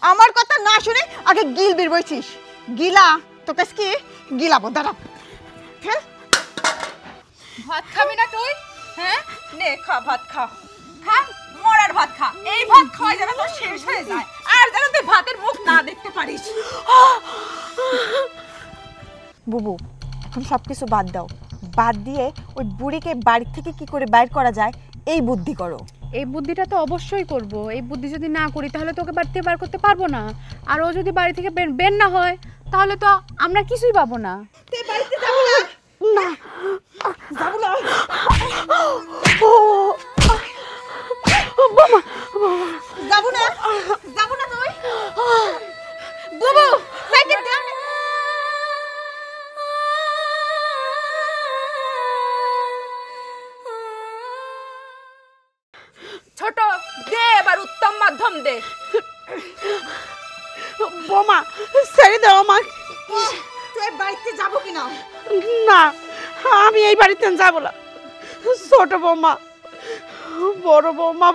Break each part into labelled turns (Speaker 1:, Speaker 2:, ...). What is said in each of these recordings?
Speaker 1: আমার কথা না শুনে আগে গিলবির বইছিস। গিলা তো কাছে কি গিলাবো, দাঁড়া। হ্যাঁ,
Speaker 2: ভাত খাবি না তুই? হ্যাঁ, নে খা, ভাত খা, খা মরার ভাত খা। এই ভাত খাওয়া যেন তোর শেষ হয়ে যায়, আর যেন তুই ভাতের মুখ না দেখতে পারিস।
Speaker 1: বুবু, এখন সবকিছু বাদ দাও। বাদ দিয়ে ওই বুড়িকে বাড়ি থেকে কি করে বাইর করা যায় এই বুদ্ধি করো।
Speaker 3: এই বুদ্ধিটা তো অবশ্যই করব। এই বুদ্ধি যদি না করি তাহলে তোকে বাড়ি থেকে বার করতে পারবো না। আর ও যদি বাড়ি থেকে বের না হয় তাহলে তো আমরা কিছুই পাবো না।
Speaker 1: তুই বাড়িতে যাবো না? না যাবো না। বাবা যাবো না, যাবো না তুই। বুবু সাইকেল দে।
Speaker 2: ছোট দে, এবার উত্তম মাধ্যম দে।
Speaker 1: বোমা ছেড়ে দাও আমার। তুই বাড়িতে যাবো কিনা? না, আমি এই বাড়িতে যাবো না। ছোট বৌমা বড় বৌমা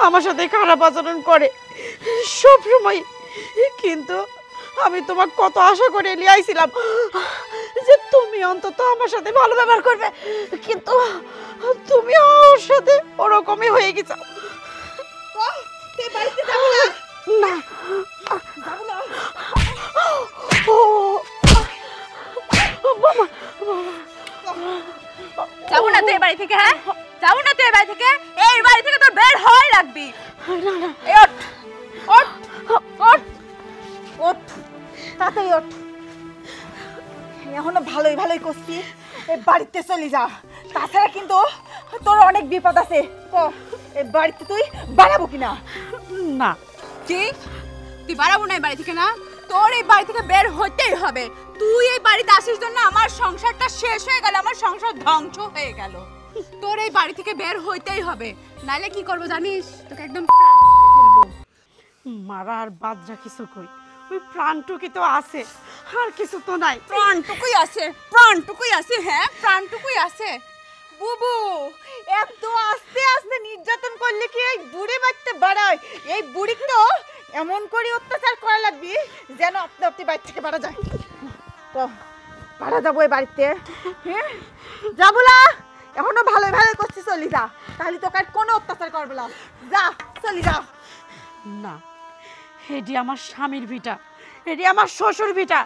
Speaker 1: আমার সাথে খারাপ আচরণ করে সব সময়, কিন্তু আমি তোমাকে কত আশা করে নিয়ে আইছিলাম যে তুমি অন্তত আমার সাথে ভালো ব্যবহার করবে, কিন্তু তুমি ওর সাথে ওরকমই হয়ে গেছো। তুই বাড়িতে যাবো না? না যাবো না।
Speaker 2: যাবো না তুই বাড়ি থেকে? হ্যাঁ, যাবো না তুই বাড়ি থেকে? এই বাড়ি থেকে তোর বের হওয়াই লাগবি। ওঠ ওঠ ওঠ
Speaker 1: ওঠ, তাড়াতাড়ি ওঠ। এখনো ভালোই ভালোই করছি, এই বাড়িতে চলে যা, তাছাড়া কিন্তু তোর অনেক বিপদ আছে। এই বাড়িতে তুই বাড়াবো কিনা? না।
Speaker 2: কি তুই বাড়াবো না এই বাড়ি থেকে? না, তোর এই বাড়ি থেকে বের হতেই হবে। তুই এই বাড়িতে আসিস জন্য আমার সংসারটা শেষ হয়ে গেল, আমার সংসার ধ্বংস হয়ে গেল। তোর এই বাড়ি থেকে বের হইতেই হবে, নাইলে কি করবো জানিস? তোকে একদম ফেলবো।
Speaker 1: মারা আর বাদরা কিছু কই, ওই প্রাণটুকি তো আছে, আর কিছু তো নাই।
Speaker 2: প্রাণটুকুই আছে, প্রাণটুকুই আছে। হ্যাঁ, প্রাণটুকুই আছে।
Speaker 1: বুবু এত আস্তে আস্তে নির্যাতন করলে কি এই বুড়ি বাড়তে বাড়ায়? এই বুড়ি তো এমন করে অত্যাচার করা লাগবে যেন আপনি আপনি বাড়ি থেকে বাড়া যায়। তো বাড়া যাবো এই বাড়িতে? হ্যাঁ যাবো না, এখনো ভালো ভালো করছি, চলি যা, তাহলে তোকে আর কোনো অত্যাচার করবে না। যা চলি যা। না, এটি আমার স্বামীর ভিটা, এটি আমার শ্বশুর ভিটা,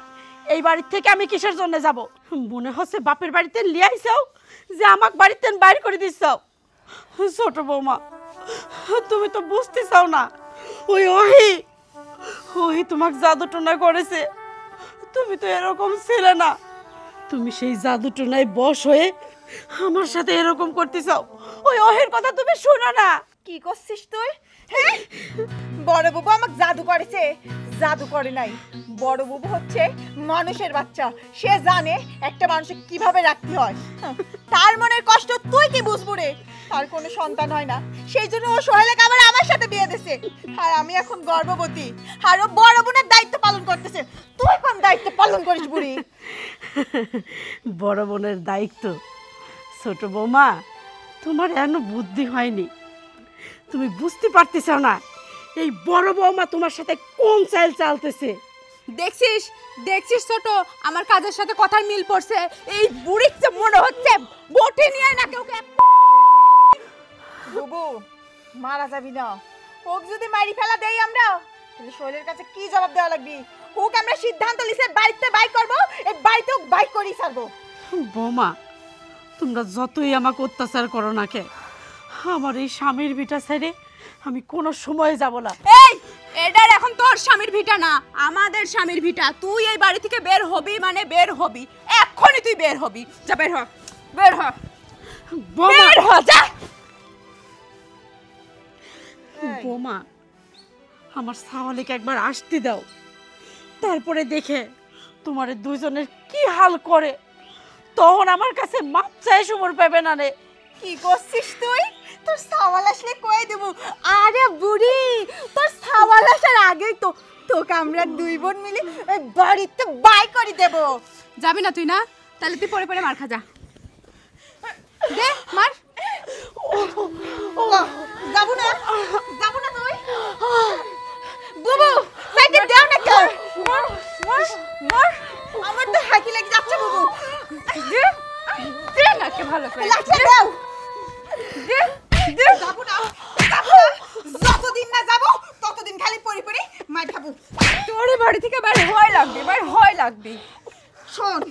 Speaker 1: এই বাড়ির থেকে আমি কিসের জন্য যাব? মনে হচ্ছে বাপের বাড়িতে লিয়াইছাও যে আমাকে বাড়িতে বাইর করে দিছাও। ছোট বৌমা, তুমি তো বুঝতে চাও না, ওই ওহি তোমাকে জাদু টোনা করেছে। তুমি তো এরকম ছিলে না, তুমি সেই জাদু টোনায় বশ হয়ে আমার সাথে এরকম করতে চাও। ওই ওহির কথা তুমি শোনো না। কি করছিস তুই? হ্যাঁ, বড় বাবু আমাকে জাদু করেছে? জাদু করে নাই। বড় বাবু হচ্ছে মানুষের বাচ্চা, সে জানে একটা মানুষকে কিভাবে রাখতে হয়। তার মনের কষ্ট তুই কি বুঝবো রে? তার কোনো সন্তান হয় না, সেই জন্য ও সোহেলকে আবার আমার সাথে বিয়ে দিয়েছে। আর আমি এখন গর্ভবতী, আর ও বড় বোনের দায়িত্ব পালন করতেছে। তুই কোন দায়িত্ব পালন করিস বুড়ি? বড় বোনের দায়িত্ব? ছোট বৌমা, তোমার এখনো বুদ্ধি হয়নি, তুমি বুঝতে পারতেছ না এই বড় বৌমা তোমার সাথে কোন চাল চালতেছে।
Speaker 2: দেখছিস দেখছিস ছোট, আমার কাজের সাথে কথার মিল পড়ছে। এই বুড়িতে মনে হচ্ছে বটে নিয়ে না কেউ।
Speaker 1: বুবু মারা যাবি না, ওকে যদি মারি ফেলা দেই আমরা, তাহলে শৈলের কাছে কি জবাব দেওয়া লাগবে? ওকে আমরা সিদ্ধান্ত লিছে বাড়িতে বাই করব, এই বাড়িতেও বাই করেই ছাড়বো। বৌমা, তোমরা যতই আমাকে অত্যাচার করো না কে, আমার এই স্বামীর ভিটা ছেড়ে আমি কোনো সময় যাব না।
Speaker 2: এই এটার এখন তোর স্বামীর ভিটা না, আমাদের স্বামীর ভিটা। তুই এই বাড়ি থেকে বের হবি মানে বের হবি, এক্ষুনি তুই বের হবি। যা বের হ, বের হ, বের হ, যা।
Speaker 1: বৌমা, আমার সাওয়ালিকে একবার আসতে দাও, তারপরে দেখে তোমার দুইজনের কি হাল করে, তখন আমার কাছে মাপ চাই সমর পাবে না রে। কি করছিস তুই? তোর সাওয়াল আসলে কই দেব? আরে বুড়ি, তোর সাওয়াল আসার আগেই তো তোকে আমরা দুই বোন মিলে বাড়িতে বাই করে দেব।
Speaker 2: যাবি না তুই? না, তাহলে তুই পরে পরে মার খা, যা দে মার।
Speaker 1: যাবো না, যাবো না তুই? বুবু সাইকেল দাও না কেউ আমার তো হাঁকি লেগে যাচ্ছে বুবু
Speaker 2: দে না কে ভালো করে
Speaker 1: লাগছে দাও যাবো না যতদিন না যাবো ততদিন খালি পড়ি পড়ি মার খাবো
Speaker 2: তোর এই বাড়ি থেকে বের হয় লাগবে
Speaker 1: শোন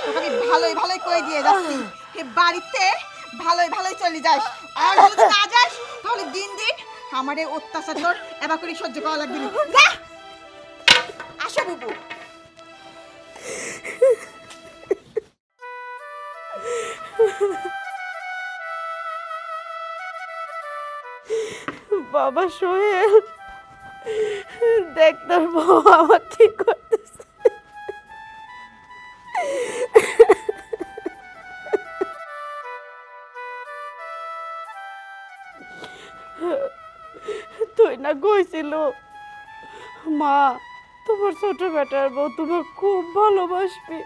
Speaker 1: তোকে আমি ভালোই ভালোই কই দিয়ে যাচ্ছি এই বাড়িতে ভালোই চলে যাস আর যদি না যাস তাহলে দিন দিন আমার এই অত্যাচার তোর এবার করে সহ্য করা লাগবে না যা আসো বুবু
Speaker 4: বাবা সোহেল, দেখ তোর বউ আমার কি করতেছে। তুই না কইছিল মা তোমার ছোট বেটার বউ তোমার খুব ভালোবাসবে,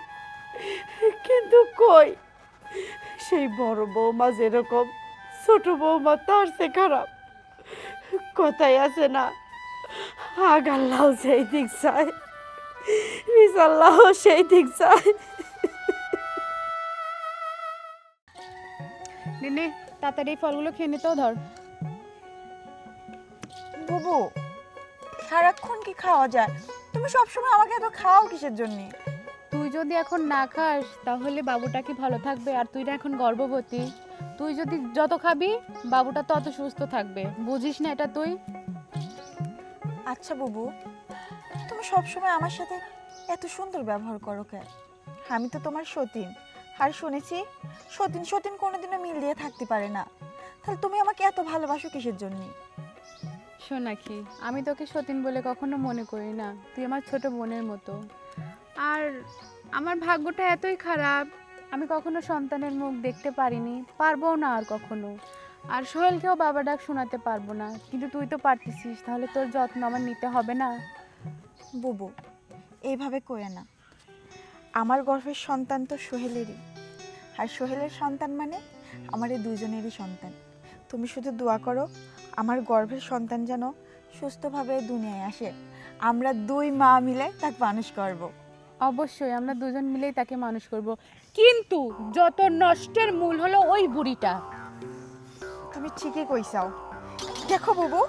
Speaker 4: কিন্তু কই সেই বড় বৌমা যেরকম ছোট বৌমা তার সে খারাপ। কথাই আছে না, আগাল্লাহ সেই দিক চায়, রিসাল্লাহ সেই দিক চায়।
Speaker 3: নে তাড়াতাড়ি ফলগুলো খেয়ে নিতেও ধর।
Speaker 1: বুবু সারাক্ষণ কি খাওয়া যায়? তুমি সবসময় আমাকে এত খাওয়াও কিসের জন্য?
Speaker 3: তুই যদি এখন না খাস তাহলে বাবুটা কি ভালো থাকবে? আর তুই না এখন গর্ভবতী, তুই যদি যত খাবি বাবুটা তত সুস্থ থাকবে, বুঝিস না এটা তুই?
Speaker 1: আচ্ছা বুবু, তুমি সবসময় আমার সাথে এত সুন্দর ব্যবহার করো কেন? আমি তো তোমার সতীন, আর শুনেছি সতীন কোনোদিনও মিল দিয়ে থাকতে পারে না। তাহলে তুমি আমাকে এত ভালোবাসো কিসের জন্য?
Speaker 3: সোনাক্ষী, আমি তোকে সতীন বলে কখনো মনে করি না, তুই আমার ছোট বোনের মতো। আর আমার ভাগ্যটা এতই খারাপ, আমি কখনো সন্তানের মুখ দেখতে পারিনি, পারবো না আর কখনো। আর সোহেলকেও বাবা ডাক শোনাতে পারবো না, কিন্তু তুই তো পারতেছিস, তাহলে তোর যত্ন আমার নিতে হবে না?
Speaker 1: বুবু এইভাবে কয়ে না, আমার গর্ভের সন্তান তো সোহেলেরই, আর সোহেলের সন্তান মানে আমার এই দুজনেরই সন্তান। তুমি শুধু দোয়া করো আমার গর্ভের সন্তান যেন সুস্থভাবে দুনিয়ায় আসে, আমরা দুই মা মিলে তাকে মানুষ করব।
Speaker 3: অবশ্যই আমরা দুজন মিলেই তাকে মানুষ করব, কিন্তু যত নষ্টের মূল হলো ওই বুড়িটা।
Speaker 1: তুমি ঠিকই কইছাও। দেখো বুবু,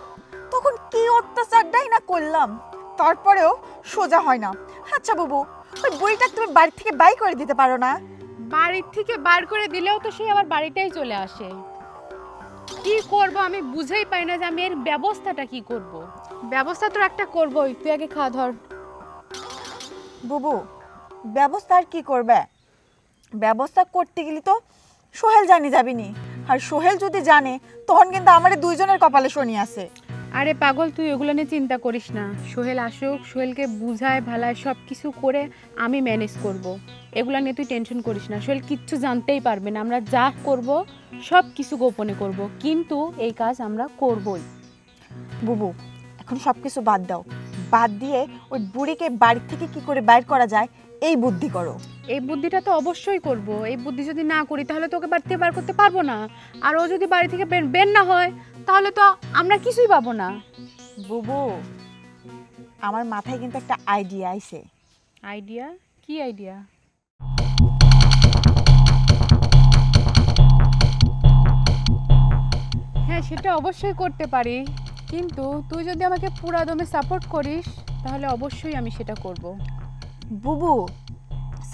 Speaker 1: তখন কি অত্যাচারটাই না করলাম, তারপরেও সোজা হয় না। আচ্ছা বুবু, ওই বুড়িটা তুমি বাড়ি থেকে বাই করে দিতে পারো না?
Speaker 3: বাড়ির থেকে বার করে দিলেও তো সে আবার বাড়িতেই চলে আসে। কি করব আমি বুঝেই পাই না যে আমি এর ব্যবস্থাটা কি করব। ব্যবস্থা তো একটা করবই, তুই আগে খাওয়া ধর।
Speaker 1: বুবু ব্যবস্থা আর কি করবে? ব্যবস্থা করতে গেলে তো সোহেল জানি যাবিনি, আর সোহেল যদি জানে তখন কিন্তু আমাদের দুইজনের কপালে শনি আছে।
Speaker 3: আরে পাগল, তুই ওগুলো নিয়ে চিন্তা করিস না। সোহেল আসুক, সোহেলকে বুঝায় ভালায় সব কিছু করে আমি ম্যানেজ করব। এগুলো নিয়ে তুই টেনশন করিস না, সোহেল কিচ্ছু জানতেই পারবে না। আমরা যা করব সব কিছু গোপনে করব, কিন্তু এই কাজ আমরা করবই।
Speaker 1: বুবু এখন সব কিছু বাদ দাও, বাদ দিয়ে ওই বুড়িকে বাড়ি থেকে কি করে বাইর করা যায় এই বুদ্ধি করো।
Speaker 3: এই বুদ্ধিটা তো অবশ্যই করব। এই বুদ্ধি যদি না করি তাহলে তোকে বাড়ি থেকে বার করতে পারবো না, আর ও যদি বাড়ি থেকে বের না হয় তাহলে তো আমরা কিছুই পাবো না।
Speaker 1: বুবু আমার মাথায় কিন্তু একটা আইডিয়া আইছে।
Speaker 3: আইডিয়া? কি আইডিয়া? হ্যাঁ সেটা অবশ্যই করতে পারি, কিন্তু তুই যদি আমাকে পুরা দমে সাপোর্ট করিস তাহলে অবশ্যই আমি সেটা করব।
Speaker 1: বুবু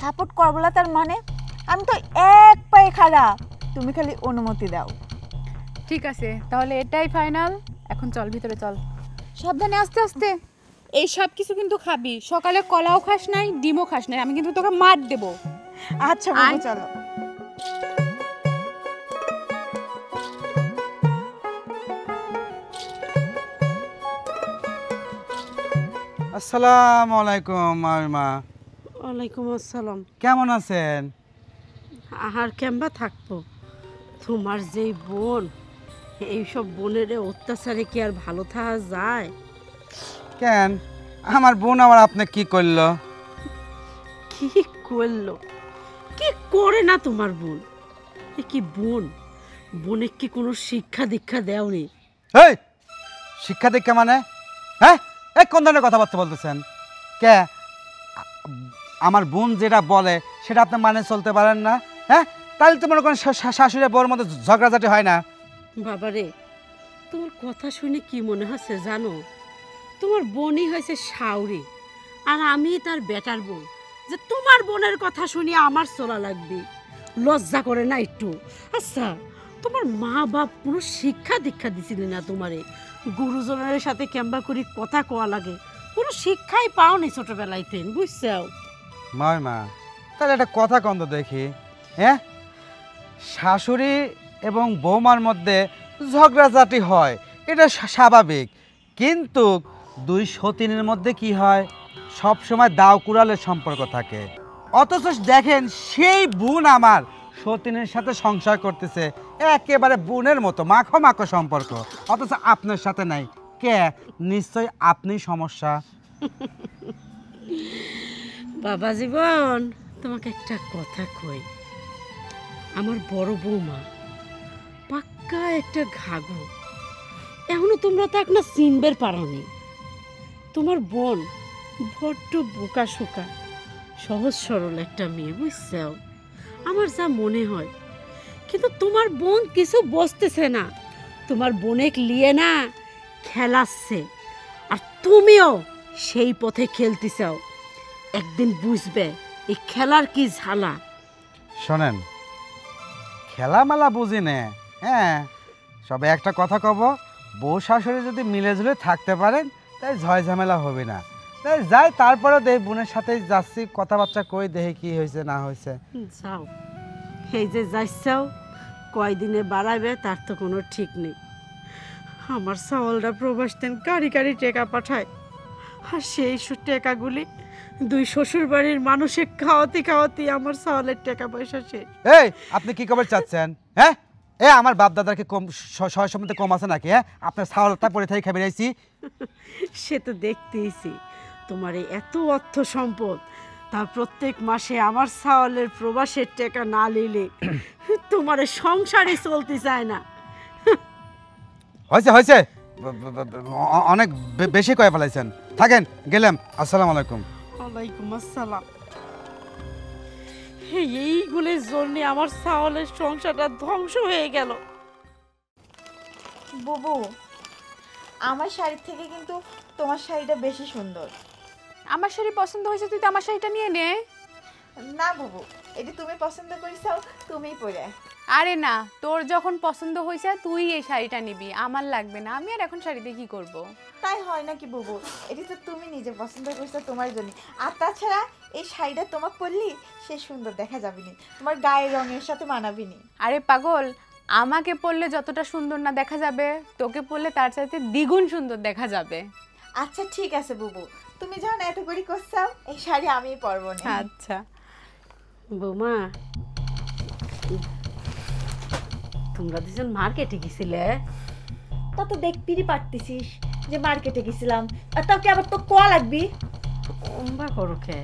Speaker 1: সাপোর্ট করবো না তার মানে? আমি তো এক পায়ে খাড়া, তুমি খালি অনুমতি দাও।
Speaker 3: ঠিক আছে, তাহলে এটাই ফাইনাল। এখন চল ভিতরে চল, সাবধানে, আস্তে আস্তে। এই সব কিছু কিন্তু খাবি, সকালে কলাও খাস নাই, ডিমও খাস নাই, আমি কিন্তু তোকে মার দেবো।
Speaker 1: আচ্ছা বুবু চলো।
Speaker 5: আসসালামু আলাইকুম মামিমা।
Speaker 4: ওয়ালাইকুম আসসালাম।
Speaker 5: কেমন আছেন?
Speaker 4: আর কেমবা থাকবো, তোমার যেই বোন, এইসব বোনের অত্যাচারে কি আর ভালো থাকা যায়?
Speaker 5: কেন আমার বোন আবার আপনি কি করলো?
Speaker 4: কি করলো? কি করে না তোমার বোন? এ কি বোন? বোনে কি কোনো শিক্ষা দীক্ষা দেওনি?
Speaker 5: এই শিক্ষা দীক্ষা মানে? হ্যাঁ এই কোন ধরনের কথাবার্তা বলতেছেন? কে আমার বোন যেটা বলে সেটা আপনি মানে চলতে পারেন না? হ্যাঁ, তাহলে তো মনে করেন শাশুড়ি বউর মধ্যে ঝগড়াঝাটি হয় না।
Speaker 4: বাবারে, তোমার কথা শুনে কি মনে হচ্ছে জানো? তোমার বোনই হয়েছে শাউরি, আর আমি তার বেটার বোন। যে তোমার বোনের কথা শুনে আমার চলা লাগবে, লজ্জা করে না একটু? আচ্ছা, তোমার মা বাপ পুরো শিক্ষা দীক্ষা দিছিলে না তোমারে? গুরুজনের সাথে কেমবা করে কথা কোয়া লাগে, কোনো শিক্ষাই পাওনি ছোটবেলাইতে, বুঝছাও?
Speaker 5: মা তাহলে একটা কথা কন্দ দেখি। হ্যাঁ, শাশুড়ি এবং বৌমার মধ্যে ঝগড়াঝাটি হয়, এটা স্বাভাবিক। কিন্তু দুই সতীনের মধ্যে কি হয়, সব সময় দাও কুড়ালের সম্পর্ক থাকে। অথচ দেখেন সেই বোন আমার সতীনের সাথে সংসার করতেছে, একেবারে বোনের মতো মাখো সম্পর্ক, অথচ আপনার সাথে নাই। কে? নিশ্চয় আপনি সমস্যা।
Speaker 4: বাবা জীবন, তোমাকে একটা কথা কই। আমার বড় বৌমা পাক্কা একটা ঘাগু, এখনো তোমরা তো এক না চিনবের পারোনি। তোমার বোন বড্ড বোকা শোকা, সহজ সরল একটা মেয়ে, বুঝছাও? আমার যা মনে হয়, কিন্তু তোমার বোন কিছু বসতেছে না। তোমার বোনেক লিয়ে না খেলাচ্ছে, আর তুমিও সেই পথে খেলতে চাও। একদিন বুঝবে এই খেলার কি ঝালা।
Speaker 5: শোনেন, খেলামেলা বুঝি নে। হ্যাঁ, সবে একটা কথা কব, বউ শাশুড়ি যদি মিলেঝুলে থাকতে পারেন তাই ঝয় ঝামেলা হবে না। তাই যাই, তারপরে দেখ বোনের সাথে যাচ্ছি, কথাবার্তা কই দেখে কি হয়েছে না হয়েছে।
Speaker 4: যাও, এই যে যাইছাও, কয়দিনে বাড়াবে তার তো কোনো ঠিক নেই। আমার চাওয়ালটা প্রবাস দেন কারি কারি টেকা পাঠায়, আর সেই টেকাগুলি দুই শ্বশুর বাড়ির মানুষে খাওয়াতে আমার চাওয়ালের টাকা পয়সা শেষ।
Speaker 5: এই আপনি কি খবর চাচ্ছেন? হ্যাঁ, আমার বাপ দাদার কি কম সয় সম্বন্ধে কম আছে নাকি? হ্যাঁ, আপনার ছাওয়ালটা পরে থেকে খেয়ে বেরিয়েছি।
Speaker 4: সে তো দেখতেইছি, তোমার এই এত অর্থ সম্পদ, তা প্রত্যেক মাসে আমার চাওয়ালের প্রবাসের টাকা না নিলে তোমার সংসারই চলতে চায় না।
Speaker 5: হয়েছে অনেক বেশি কয়ে ফেলাইছেন। থাকেন, গেলাম। আসসালামু আলাইকুম।
Speaker 4: ওয়ালাইকুম আসসালাম। এইগুলোর জন্য আমার চাওয়ালের সংসারটা ধ্বংস হয়ে গেল।
Speaker 1: বুবু, আমার শাড়ির থেকে কিন্তু তোমার শাড়িটা বেশি সুন্দর।
Speaker 3: আমার শাড়ি পছন্দ হয়েছে, তুই তো আমার শাড়িটা নিয়ে নে।
Speaker 1: না বুবু, এটা তুমি পছন্দ করিসাও, তুমিই পরে।
Speaker 3: আরে না, তোর যখন পছন্দ হয়েছে তুই এই শাড়িটা নিবি, আমার লাগবে না। আমি আর এখন শাড়িতে কি করব?
Speaker 1: তাই হয় নাকি বুবু? এটা তো তুমি নিজে পছন্দ করিছো তোমার জন্য। আর তাছাড়া এই শাড়িটা তোমাকে পরলি সে সুন্দর দেখা যাবে নি, তোমার গায়ের রঙের সাথে মানাবে নি।
Speaker 3: আরে পাগল, আমাকে পরলে যতটা সুন্দর না দেখা যাবে, তোকে পরলে তার চাইতে দ্বিগুণ সুন্দর দেখা যাবে।
Speaker 1: আচ্ছা ঠিক আছে বুবু, তুমি যখন এত করে করছাও, এই শাড়ি আমিই পরবো না।
Speaker 3: আচ্ছা
Speaker 4: বৌমা, তোমরা দুজন মার্কেটে গেছিলে?
Speaker 1: তা তো দেখতেই পারতেছিস যে মার্কেটে গেছিলাম, আর তাকে আবার তো কোয়া লাগবি।
Speaker 4: অম্বা করো কে?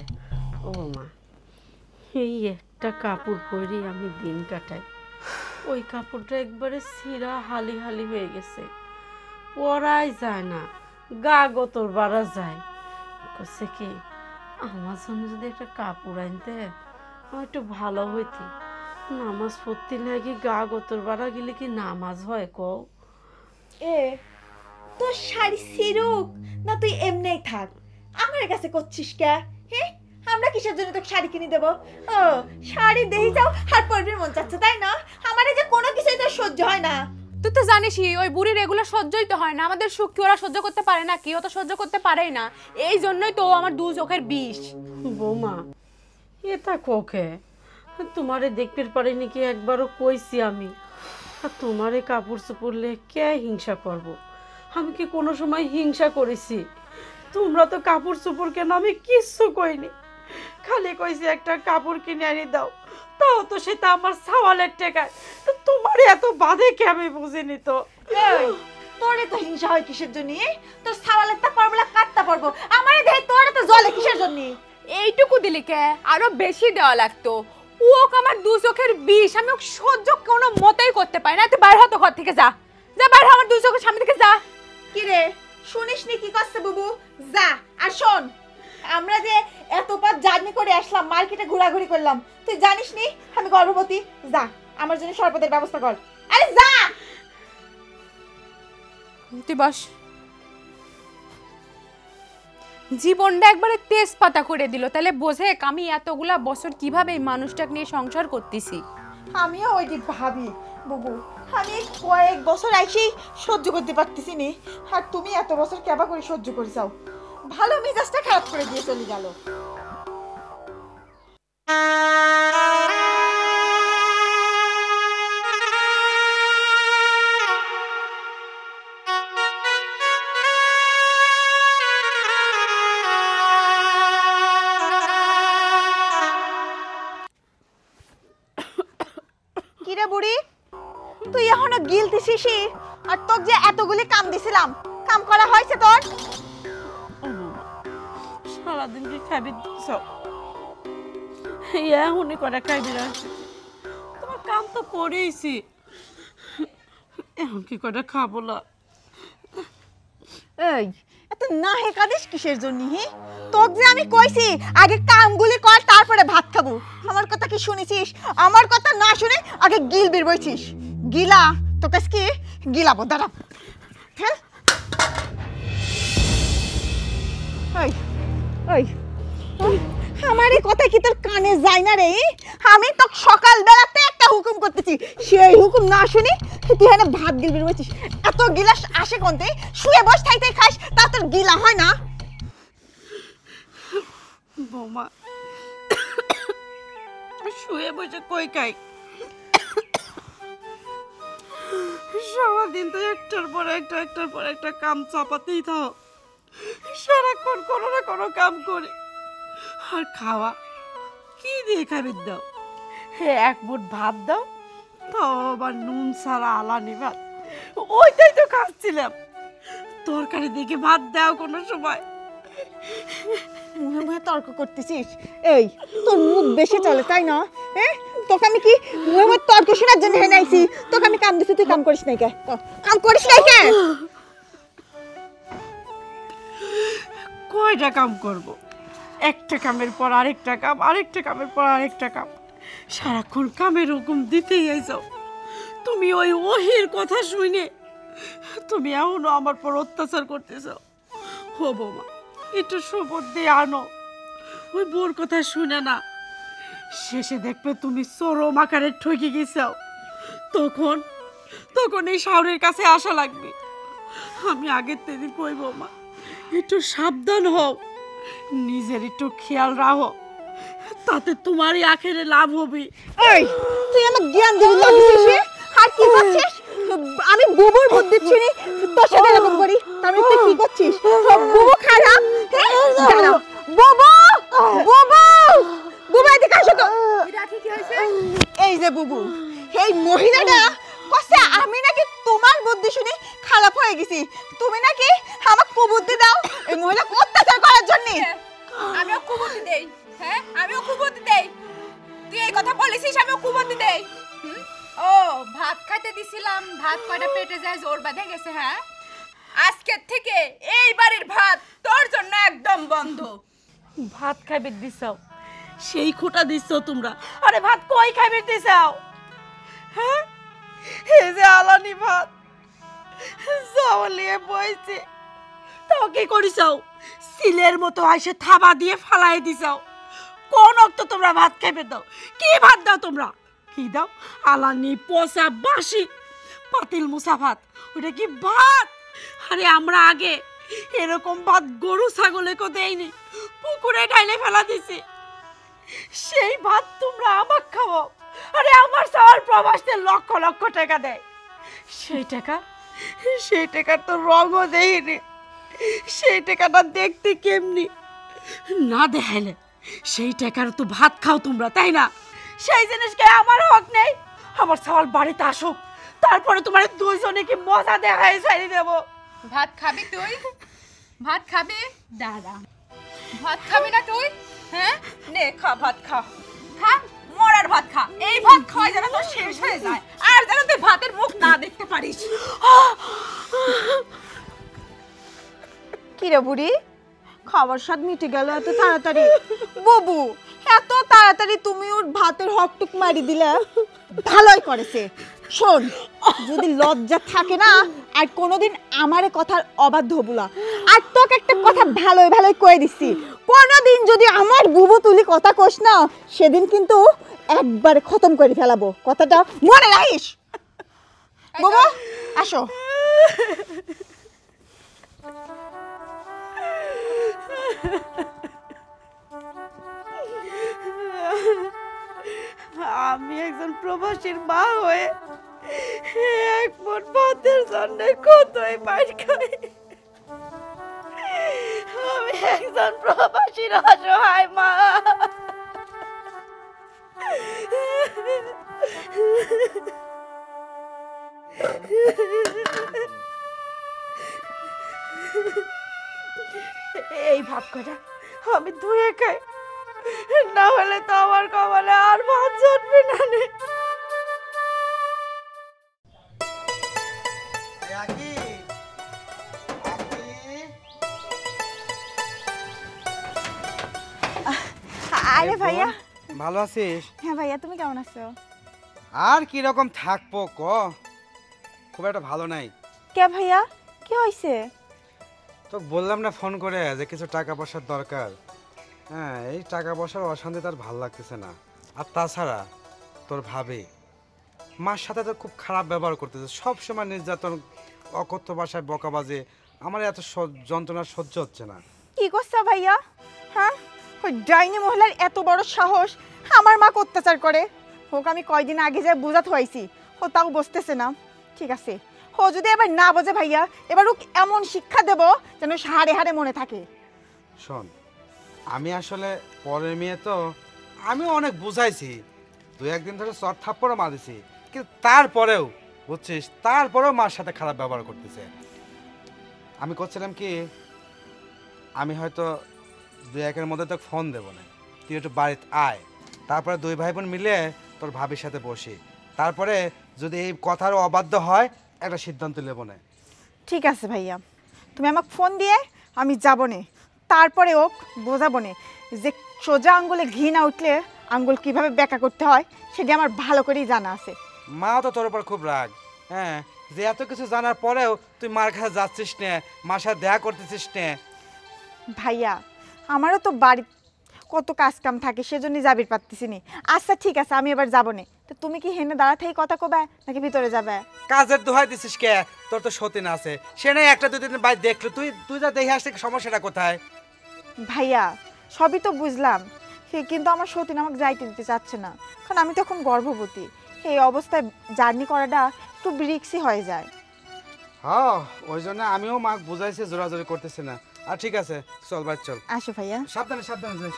Speaker 4: ও মা, এই একটা কাপড় পরে আমি দিন কাটাই, ওই কাপড়টা একবারে ছিঁড়া হালি হালি হয়ে গেছে, পরাই যায় না, গা গতর বাড়া যায়। করছে কি, আমার জন্য যদি একটা কাপড় আনতে আমার একটু ভালো হইতি। নামাজ পড়তে লাগে গা গতর বাড়া গেলে কি নামাজ হয় কও?
Speaker 1: এ তোর শাড়ি ছিড়ুক না তুই এমনিই থাক, আমার কাছে করছিস কে? হ্যাঁ, আমরা কিসের জন্য তোকে শাড়ি কিনে দেবো? ও শাড়ি দেখি যাও আর পরবির মন চাচ্ছে, তাই না? আমার যে কোনো কিছুই তোর সহ্য হয় না।
Speaker 3: তুই তো জানিসই ওই বুড়ির এগুলো সহ্যই তো হয় না। আমাদের সুখ কি ওরা সহ্য করতে পারে না? কেউ তো সহ্য করতে পারেই না। এই জন্যই তো আমার দু চোখের বিষ।
Speaker 4: বৌমা, এটা কোকে তোমারে দেখতে পারিনি কি একবারও কইছি আমি? আর তোমারে কাপড় চোপড়লে কে হিংসা করব? আমি কি কোনো সময় হিংসা করেছি? তোমরা তো কাপড় চোপড় কেন আমি কিচ্ছু কইনি, খালি কইছি একটা কাপড় কিনে আনি দাও, তাও তো সেটা আমার সাওয়ালের টাকায়। তো তোমার এত বাধে কে আমি বুঝিনি তো।
Speaker 1: এই, তোর এত হিংসা হয় কিসের জন্য? তোর সাওয়ালের তা পরবো না কাটতা পরবো, আমারে দেখ তোর এত জ্বলে কিসের জন্য?
Speaker 3: এইটুকু দিলি কে? আরো বেশি দেওয়া লাগতো। ওক আমার দু চোখের বিষ, আমি ওকে সহ্য কোনো মতেই করতে পারি না। তুই বাইরে হ তো, ঘর থেকে যা, যা বাইরে, আমার দু চোখের সামনে থেকে যা।
Speaker 1: কি রে, শুনিসনি কি করছে বুবু? যা আর শোন, আমরা যে এত পথ জার্নি করে আসলাম, মার্কেটে ঘোরাঘুরি করলাম, তুই জানিসনি আমি গর্ভবতী? যা আমার জন্য শরবতের ব্যবস্থা কর। আরে যা।
Speaker 2: তুই বস। জীবনটা একবারে তেজপাতা করে দিল, তাহলে বোঝে আমি এতগুলা বছর কিভাবে এই মানুষটাকে নিয়ে সংসার করতেছি।
Speaker 1: আমিও ওইটি ভাবি বুবু, আমি কয়েক বছর আইসি সহ্য করতে পারতেছি নি, আর তুমি এত বছর কেবা করে সহ্য করে যাও। ভালো মেজাজটা খারাপ করে দিয়ে চলে গেল। কিরে বুড়ি, তুই এখনো গিলতিছিস? আর তোর যে এতগুলি কাম দিছিলাম, কাম করা হয়েছে তোর?
Speaker 4: সারাদিন কি খাবি দিছ? এখনই করে খাইবি রাখছি, তোমার কাম তো করেইছি, এখন কি করে খাবো না?
Speaker 1: এই এত না হেকাদিস কিসের জন্য? হি তোক যে আমি কইছি আগে কামগুলি কর, তারপরে ভাত খাবো। আমার কথা কি শুনেছিস? আমার কথা না শুনে আগে গিল বের বইছিস। গিলা তোকে কি গিলাবো, দাঁড়া। হ্যাঁ এই এই আমার এই কথা কি তোর কানে যায় না রে? আমি তো সকালবেলাতে একটা হুকুম করতেছি, সেই হুকুম না শুনি তুই এখানে ভাত গিলবি বলছিস। এত গিলাস আসে কোনতে? শুয়ে বস থাইতে খাস, তা তোর গিলা হয় না?
Speaker 4: বৌমা শুয়ে বসে কই খাই? সারাদিন তো একটার পর একটা কাম চাপাতেই থাও, সারাক্ষণ কোনো না কোনো কাম করে। আর খাওয়া কি দিয়ে খাবি? দাও এক মুঠ ভাত দাও, তাও আবার নুন ছাড়া আলানি ভাত, ওইটাই তো খাচ্ছিলাম। তরকারি দেখে ভাত দাও কোনো সময়।
Speaker 1: মুহে মুহে তর্ক করতেছিস? এই তোর মুখ বেশি চলে তাই না? হ্যাঁ তোকে আমি কি মুহে মুহে তর্ক শোনার জন্য হেনে আইছি? তোকে আমি কাম দিছি, তুই কাম করিস নাই কে? কাম করিস নাই কে?
Speaker 4: কয়টা কাম করব? একটা কামের পর আরেকটা কাম, আরেকটা কামের পর আরেকটা কাম, সারাক্ষণ কামের হুকুম দিতেই যাও। তুমি ওই ওহির কথা শুনে তুমি এখনো আমার পর অত্যাচার করতেছ। হো বৌমা, একটু শপথ দিয়ে আনো, ওই বোর কথা শুনে না, শেষে দেখবে তুমি চরম আকারে ঠকে গেছাও। তখন তখন এই শাওরের কাছে আসা লাগবে। আমি আগের থেকে কই বৌমা, একটু সাবধান হও, নিজের একটু খেয়াল রাখো, তাতে তোমারই আখেরে লাভ হবে।
Speaker 1: এই তুই আমার জ্ঞান দিবি লাগিস? আর কি করছিস? আমি বুবুর বুদ্ধি শুনি তোর সাথে এরকম করি, তাহলে তুই কি করছিস? বুবু খারাপ? দাঁড়াও বুবু, বুবু, বুবু এদিকে আসো তো। এই যে বুবু, এই মহিলাটা কইছে আমি নাকি তোমার বুদ্ধি শুনি খারাপ হয়ে গেছি, তুমি নাকি আমাকে কুবুদ্ধি দাও এই মহিলাকে অত্যাচার করার জন্য।
Speaker 2: আমিও কুবুদ্ধি দেই? হ্যাঁ আমিও কুবুদ্ধি দেই? তুই এই কথা বলেছিস আমিও কুবুদ্ধি দেই? ও ভাত খাইতে দিছিলাম, ভাত কয়টা পেটে যায় জোর বাঁধে গেছে। হ্যাঁ আজকের থেকে এই বাড়ির ভাত তোর জন্য একদম বন্ধ।
Speaker 4: ভাত খাইবে দিছাও, সেই খোটা দিছ তোমরা। আরে ভাত কই খাইবে দিছাও? হ্যাঁ এই যে আলানি ভাত চাউলিয়ে বইছে, তাও কি করিছাও? সিলের মতো আইসে থাবা দিয়ে ফালাই দিছাও। কোন অক্ত তোমরা ভাত খাইবে দাও? কি ভাত দাও তোমরা? কি দাও? আলানি পচা বাসি পাতিল মুসা ভাত, ওটা কি ভাত? আরে আমরা আগে এরকম ভাত গরু ছাগলেকে দেয়নি, পুকুরে ঢাইলে ফেলা দিছি। সেই ভাত তোমরা আমাকে খাওয়াও। আরে আমার সবার প্রবাসীদের লক্ষ লক্ষ টাকা দেয়, সেই টাকার তো রঙও দেয়নি। সেই টাকাটা দেখতে কেমনি না দেখাইলে সেই টাকার তো ভাত খাও তোমরা, তাই না? সেই জিনিসকে আমার হক নেই? আমার সবার বাড়িতে আসুক, তারপরে তোমার দুইজনে কি মজা দেখাই ছাড়ি দেব।
Speaker 2: ভাত খাবি তুই? ভাত খাবি? দাঁড়া, ভাত খাবি না তুই? হ্যাঁ নে খা, ভাত খা, খা মরার ভাত খা। এই ভাত খাওয়াই যেন তোর শেষ হয়ে যায়, আর যেন তুই ভাতের মুখ না দেখতে পারিস।
Speaker 1: কি রে বুড়ি, খাবার স্বাদ মিটে গেল এত তাড়াতাড়ি? বাবু, এত তাড়াতাড়ি তুমি ওর ভাতের হকটুক মারি দিলে, ভালোই করেছে। শোন, যদি লজ্জা থাকে না আর কোনোদিন আমারে কথার অবাধ্য হবুলা। আর তোকে একটা কথা ভালোই ভালোই কয়ে দিচ্ছি, কোনোদিন যদি আমার বুবু তুলি কথা কোস না, সেদিন কিন্তু একবারে খতম করে ফেলাবো, কথাটা মনে রাখিস। বাবা আসো।
Speaker 4: আমি একজন প্রবাসীর মা হয়ে এক মন ভাতের জন্য কতই মার খাই। আমি একজন প্রবাসীর অসহায় মা। এই ভাত কটা আমি ধুয়ে খাই, না হলে তো আমার কপালে আর ভাত জুটবে না।
Speaker 1: আরে ভাইয়া।
Speaker 5: ভালো আছিস?
Speaker 1: হ্যাঁ ভাইয়া, তুমি কেমন আছো?
Speaker 5: আর কি রকম থাকবো ক, খুব একটা ভালো নাই।
Speaker 1: কে ভাইয়া, কি হয়েছে?
Speaker 5: তো বললাম না ফোন করে যে কিছু টাকা পয়সার দরকার। হ্যাঁ, এই টাকা পয়সার অশান্তি তার ভালো লাগতেছে না। আর তাছাড়া তোর ভাবি মার সাথে তো খুব খারাপ ব্যবহার করতেছে, সব সময় নির্যাতন, অকথ্য ভাষায় বকাবাজে। আমার এত যন্ত্রণা সহ্য হচ্ছে না।
Speaker 1: কি করছো ভাইয়া? হ্যাঁ, ওই ডাইনি মহিলার এত বড় সাহস আমার মা অত্যাচার করে। হোক আমি কয়দিন আগে যে বোঝাতে হয়েছি, ও তাও বসতেছে না। ঠিক আছে, ও যদি এবার না বোঝে ভাইয়া, এবার ওকে এমন শিক্ষা দেব যেন হাড়ে হাড়ে মনে থাকে।
Speaker 5: শোন, আমি আসলে পরের মেয়ে তো, আমিও অনেক বুঝাইছি, 2-1 দিন ধরে চট থাপ্পড়ও মারিছি, কিন্তু তারপরেও বুঝছিস, তারপরেও মার সাথে খারাপ ব্যবহার করতেছে। আমি করছিলাম কি, আমি হয়তো 2-1-এর মধ্যে তোকে ফোন দেবো না, তুই একটু বাড়িতে আয়, তারপরে 2 ভাই বোন মিলে তোর ভাবির সাথে বসি, তারপরে যদি এই কথার অবাধ্য হয় একটা সিদ্ধান্ত নেব না।
Speaker 1: ঠিক আছে ভাইয়া, তুমি আমাকে ফোন দিয়ে আমি যাবো নে, তারপরে ওক বোঝাবো নে যে সোজা আঙ্গুলে ঘি না উঠলে আঙ্গুল কিভাবে ব্যাকা করতে হয় সেটা আমার ভালো করেই জানা আছে।
Speaker 5: মা তো তোর উপর খুব রাগ, হ্যাঁ, যে এত কিছু জানার পরেও তুই মার কাছে যাচ্ছিস না, মার সাথে দেখা করতেছিস না।
Speaker 1: ভাইয়া, আমারও তো বাড়ি কত কাজ কাম থাকে, সেজন্যই যাবির পারতেছি নি। আচ্ছা ঠিক আছে, আমি এবার যাবো নে। তো তুমি কি হেনে দাঁড়া থেকে কথা কবে নাকি ভিতরে যাবে?
Speaker 5: কাজের দোহাই দিছিস কে? তোর তো সতীন আছে, সে নাই 1-2 দিন বাইরে দেখলো, তুই যা দেখে আসলে সমস্যাটা কোথায়?
Speaker 1: ভাইয়া সবই তো বুঝলাম, কিন্তু আমার সতীন আমাকে যাইতে দিতে চাচ্ছে না, কারণ আমি তো এখন গর্ভবতী। এই অবস্থায় জার্নি করাটা একটু রিস্কি হয়ে যায়।
Speaker 5: হ্যাঁ, ওই জন্য আমিও মা বুঝাইছি, জোরাজোরি করতেছি না। আর ঠিক আছে, চল ভাই চল।
Speaker 1: আসো ভাইয়া।
Speaker 5: সাবধানে সাবধানে যাস।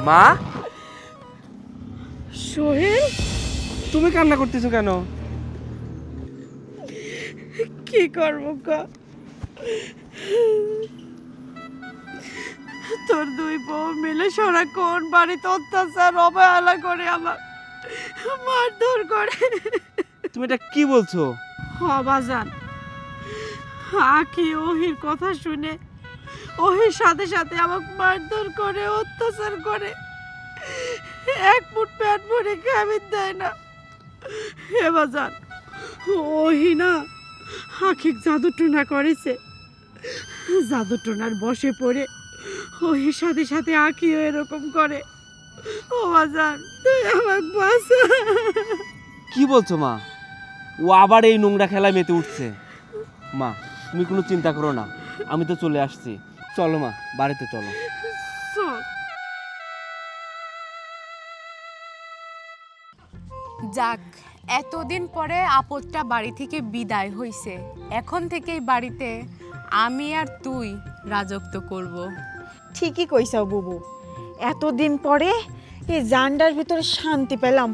Speaker 6: মা,
Speaker 4: সোহেল,
Speaker 6: তুমি কান্না করতেছো কেন?
Speaker 4: কি করবো গো, তোর 2 বউ মিলে সারাক্ষণ বাড়িতে অত্যাচার অবহেলা করে, আমার মারধর করে।
Speaker 6: তুমি এটা কি বলছো?
Speaker 4: বাজান, আখি ওহির কথা শুনে ওহির সাথে সাথে আমাকে মারধর করে, অত্যাচার করে, 1 ফুট পেট ভরে খাবি দেয় না। হে বাজান, ওহি না আখিক জাদু টুনা করেছে, জাদু টুনার বসে পড়ে ওহির সাথে সাথে আখিও এরকম করে। ও বাজান, তুই আমাকে বাঁচা।
Speaker 6: কি বলছো মা? ও আবার এই নোংরা খেলায় মেতে উঠছে। মা, তুমি কোনো চিন্তা করো না, আমি তো চলে আসছি। চলো মা, বাড়িতে চলো।
Speaker 4: চল।
Speaker 3: যাক, এতদিন পরে আপদটা বাড়ি থেকে বিদায় হইছে। এখন থেকেই বাড়িতে আমি আর তুই রাজত্ব করব।
Speaker 1: ঠিকই কইছাও বুবু, এতদিন পরে এই জানডার ভিতরে শান্তি পেলাম।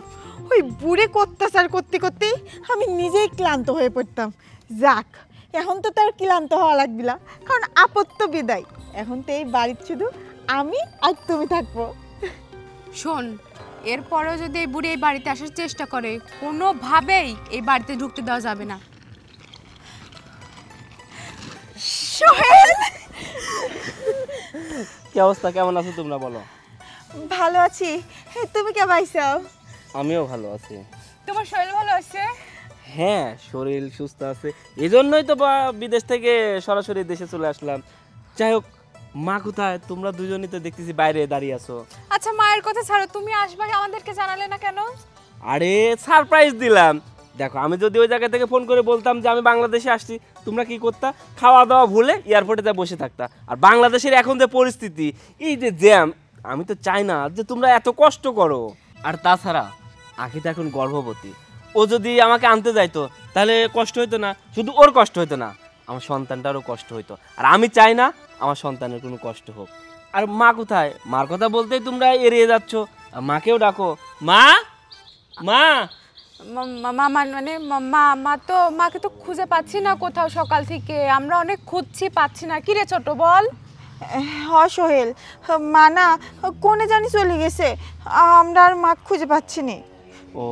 Speaker 1: ওই বুড়িকে অত্যাচার করতে করতেই আমি নিজেই ক্লান্ত হয়ে পড়তাম। যাক, এখন তো তার ক্লান্ত হওয়া লাগবে না, কারণ আপত্ত বিদায়। এখন তো এই বাড়ির শুধু আমি আর তুমি থাকবো।
Speaker 3: শোন, এরপরেও যদি এই বুড়ি এই বাড়িতে আসার চেষ্টা করে, কোনোভাবেই এই বাড়িতে ঢুকতে দেওয়া যাবে না।
Speaker 1: সোহেল,
Speaker 6: কি অবস্থা, কেমন আছো তোমরা বলো?
Speaker 1: ভালো আছি, তুমি কে পাইছাও?
Speaker 6: আমিও ভালো আছি।
Speaker 3: তোমার শরীর ভালো আছে?
Speaker 6: হ্যাঁ, শরীর সুস্থ আছে, এই জন্যই তো বিদেশ থেকে সরাসরি দেশে চলে আসলাম। যাই হোক, মা কোথায়? তোমরা দুজনই তো দেখতেছি বাইরে দাঁড়িয়ে আছো।
Speaker 3: আচ্ছা, মায়ের কথা ছাড়ো, তুমি আসবে আমাদেরকে জানালে না কেন?
Speaker 6: আরে সারপ্রাইজ দিলাম। দেখো, আমি যদি ওই জায়গা থেকে ফোন করে বলতাম যে আমি বাংলাদেশে আসছি, তোমরা কি করতা? খাওয়া দাওয়া ভুলে এয়ারপোর্টে যা বসে থাকতা। আর বাংলাদেশের এখন যে পরিস্থিতি, এই যে জ্যাম, আমি তো চাই না যে তোমরা এত কষ্ট করো। আর তাছাড়া আখি তো এখন গর্ভবতী, ও যদি আমাকে আনতে যাইতো তাহলে কষ্ট হইতো না, শুধু ওর কষ্ট হইতো না, আমার সন্তানটারও কষ্ট হইতো। আর আমি চাই না আমার সন্তানের কোনো কষ্ট হোক। আর মা কোথায়? মার কথা বলতেই তোমরা এড়িয়ে যাচ্ছ। মাকেও ডাকো। মা, মা।
Speaker 3: মাকে তো খুঁজে পাচ্ছি না কোথাও সকাল থেকে, আমরা অনেক খুঁজছি, পাচ্ছি না। কি রে ছোট, বল।
Speaker 1: হ সোহেল, মা না কোনে জানি চলে গেছে, আমরা আর মা খুঁজে পাচ্ছি না।
Speaker 6: ও,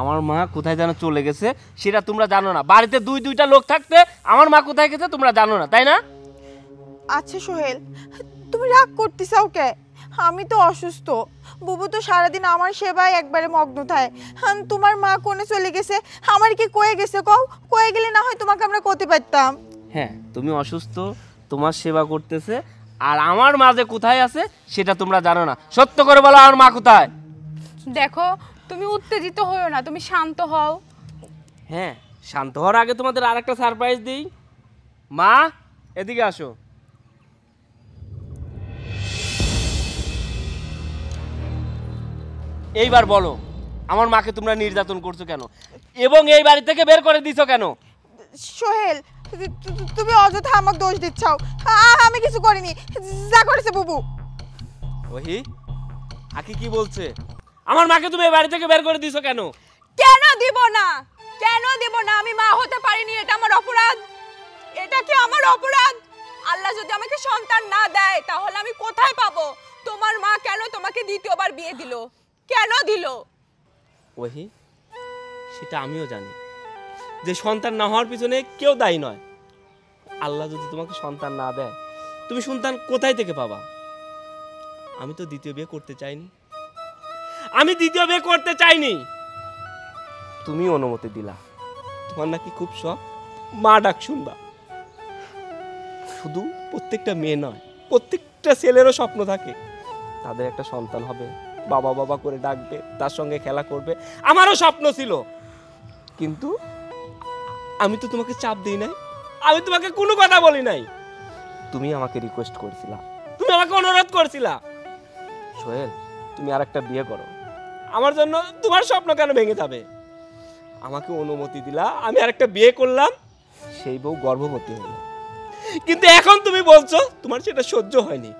Speaker 6: আমার মা কোথায় যেন চলে গেছে সেটা তোমরা জানো না। বাড়িতে দুইটা লোক থাকতে আমার মা কোথায় গেছে তোমরা জানো না, তাই না?
Speaker 1: আচ্ছা সোহেল, তুমি রাগ করতেছাও কে? আমি তো অসুস্থ, বুবু তো সারাদিন আমার সেবায় একবারে মগ্ন থাকে। তোমার মা কোনে চলে গেছে, আমার কি কয়ে গেছে? কয়ে গেলে না হয় তোমাকে আমরা করতে পারতাম।
Speaker 6: হ্যাঁ, তুমি অসুস্থ, তোমার সেবা করতেছে, আর আমার মা যে কোথায় আছে সেটা তোমরা জানো না। সত্য করে বলো, আমার মা কোথায়?
Speaker 3: দেখো, তুমি উত্তেজিত হও না, তুমি শান্ত হও।
Speaker 6: হ্যাঁ, শান্ত হওয়ার আগে তোমাদের আরেকটা সারপ্রাইজ দিই। মা, এদিকে আসো। এইবার বলো, আমার মাকে তোমরা নির্যাতন করছো কেন, এবং এই বাড়ি থেকে বের করে দিছো কেন?
Speaker 1: সোহেল, তুমি অযথা আমাকে দোষ দিচ্ছাও, আমি কিছু করিনি, যা করেছে বুবু।
Speaker 6: ওহি, আকি কি বলছে? আমার মাকে তুমি এই বাড়ি থেকে বের করে দিছো কেন?
Speaker 2: কেন দিব না? কেন দিব না? আমি মা হতে পারিনি, এটা আমার অপরাধ। এটা কি আমার অপরাধ? আল্লাহ যদি আমাকে সন্তান না দেয় তাহলে আমি কোথায় পাবো? তোমার মা কেন তোমাকে দ্বিতীয়বার বিয়ে দিল? কেন দিল?
Speaker 6: ওহি, সেটা আমিও জানি যে সন্তান না হওয়ার পিছনে কেউ দায়ী নয়। আল্লাহ যদি তোমাকে সন্তান না দেয়, তুমি সন্তান কোথায় থেকে পাবা? আমি তো দ্বিতীয় বিয়ে করতে চাইনি, আমি দ্বিতীয় বিয়ে করতে চাইনি, তুমি অনুমতি দিলা। তোমার নাকি খুব শখ মা ডাক শুনবা। শুধু প্রত্যেকটা মেয়ে নয়, প্রত্যেকটা ছেলেরও স্বপ্ন থাকে তাদের একটা সন্তান হবে, বাবা বাবা করে ডাকবে, তার সঙ্গে খেলা করবে। আমারও স্বপ্ন ছিল, কিন্তু আমি তো তোমাকে চাপ দিই নাই, আমি তোমাকে কোনো কথা বলি নাই। তুমি আমাকে রিকোয়েস্ট করেছিলা, তুমি আমাকে অনুরোধ করেছিলা, সোহেল তুমি আরেকটা বিয়ে করো, আমার জন্য তোমার স্বপ্ন কেন ভেঙে যাবে? আমাকে অনুমতি দিলা, আমি আরেকটা বিয়ে করলাম, সেই বউ গর্ভবতী হলো। কিন্তু এখন তুমি বলছো তোমার সেটা সহ্য হয়নি।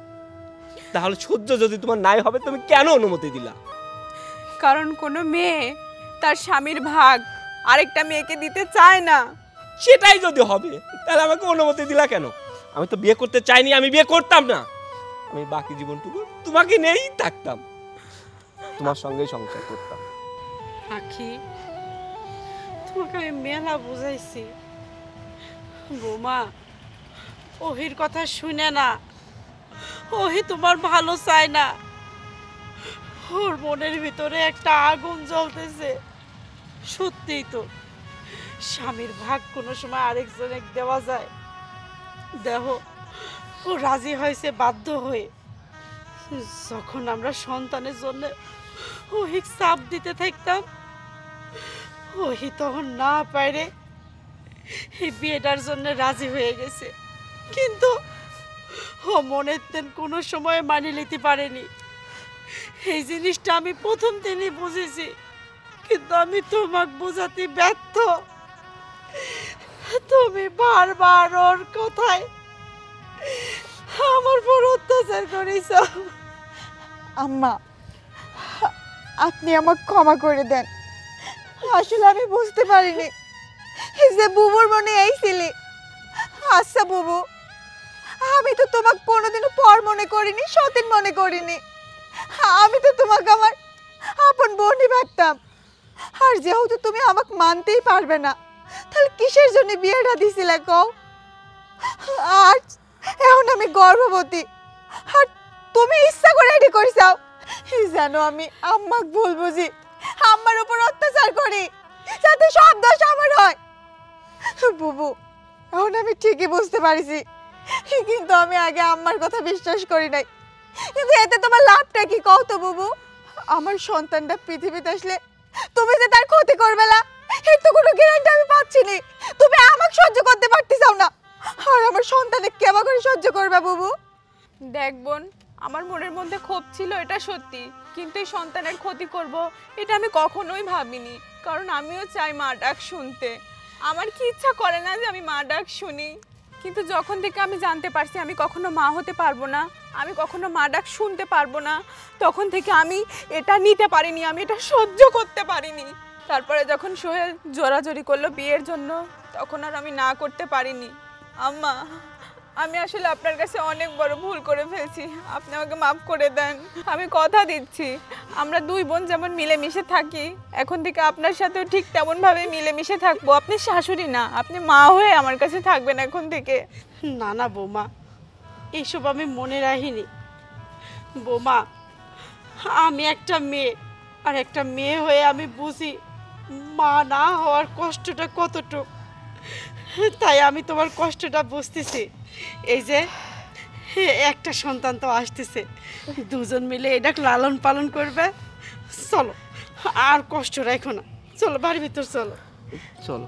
Speaker 6: তাহলে সহ্য যদি তোমার নাই হবে, তুমি কেন অনুমতি দিলা?
Speaker 2: কারণ কোনো মেয়ে তার স্বামীর ভাগ আরেকটা মেয়েকে দিতে চায় না।
Speaker 6: সেটাই যদি হবে তাহলে আমাকে অনুমতি দিলা কেন? আমি তো বিয়ে করতে চাইনি, আমি বিয়ে করতাম না, আমি বাকি জীবনটুকু তোমাকে নিয়েই থাকতাম, তোমার সঙ্গেই সংসার করতাম।
Speaker 4: আখি, তোমাকে আমি মেলা বুঝাইছি, বৌমা ওহির কথা শুনে না, ওহি তোমার ভালো চায় না, ওর মনের ভিতরে একটা আগুন জ্বলতেছে। সত্যিই তো, স্বামীর ভাগ কোনো সময় আরেকজনে দেওয়া যায়? দেখো, ও রাজি হয়েছে বাধ্য হয়ে। যখন আমরা সন্তানের জন্য ওহি চাপ দিতে থাকতাম, ওহি তখন না পারে এই বিয়েটার জন্য রাজি হয়ে গেছে, কিন্তু ও মনের তেন কোনো সময় মানিয়ে নিতে পারেনি। এই জিনিসটা আমি প্রথম দিনই বুঝেছি, কিন্তু আমি তোমাকে বোঝাতে ব্যর্থ। তুমি বারবার ওর কথায় আমার উপর অত্যাচার করেছ।
Speaker 1: আম্মা, আপনি আমাকে ক্ষমা করে দেন। আসলে আমি বুঝতে পারিনি যে বুবুর মনে এই ছিলি। আচ্ছা বুবু, আমি তো তোমাকে কোনোদিনও পর মনে করিনি, সতীন মনে করিনি। আমি তো তোমাকে আমার আপন বোনই ভাবতাম। আর যেহেতু তুমি আমাকে মানতেই পারবে না, তাহলে কিসের জন্য বিয়েটা দিছিলে কও? আর এখন আমি গর্ভবতী, আর তুমি ইচ্ছা করে এটি করিসাও জানো আমি আম্মাকে ভুল বুঝি, আম্মার উপর অত্যাচার করি যাতে সব দোষ আমার হয়। বুবু, এখন আমি ঠিকই বুঝতে পারছি, কিন্তু আমি আগে আম্মার কথা বিশ্বাস করি নাই। কিন্তু এতে তোমার লাভটা কি কও তো বুবু? আমার সন্তানটা পৃথিবীতে আসলে তুমি যে তার ক্ষতি করবে না, এর তো কোনো গ্যারান্টি আমি পাচ্ছি না। তুমি আমাকে সহ্য করতে পারতেছাও না, আর আমার সন্তানে কেমন করে সহ্য করবে বুবু?
Speaker 3: দেখ বোন, আমার মনের মধ্যে ক্ষোভ ছিল, এটা সত্যি, কিন্তু এই সন্তানের ক্ষতি করব এটা আমি কখনোই ভাবিনি। কারণ আমিও চাই মা ডাক শুনতে, আমার কি ইচ্ছা করে না যে আমি মা ডাক শুনি। কিন্তু যখন থেকে আমি জানতে পারছি আমি কখনো মা হতে পারবো না, আমি কখনো মা ডাক শুনতে পারবো না, তখন থেকে আমি এটা নিতে পারিনি, আমি এটা সহ্য করতে পারিনি। তারপরে যখন সোহেল জোরাজোরি করলো বিয়ের জন্য, তখন আর আমি না করতে পারিনি। আম্মা, আমি আসলে আপনার কাছে অনেক বড় ভুল করে ফেলছি, আপনি আমাকে মাফ করে দেন। আমি কথা দিচ্ছি, আমরা দুই বোন যেমন মিলেমিশে থাকি, এখন থেকে আপনার সাথেও ঠিক তেমনভাবে মিলেমিশে থাকবো। আপনি শাশুড়ি না, আপনি মা হয়ে আমার কাছে থাকবেন এখন থেকে।
Speaker 4: না না বৌমা, এইসব আমি মনে রাখিনি। বৌমা, আমি একটা মেয়ে, আর একটা মেয়ে হয়ে আমি বুঝি মা না হওয়ার কষ্টটা কতটুক। তাই আমি তোমার কষ্টটা বুঝতেছি। এই যে একটা সন্তান তো আসতেছে, দুজন মিলে এটা লালন পালন করবে। চলো, আর কষ্ট রাখো না, চলো বাড়ির ভিতর চলো।
Speaker 6: চলো।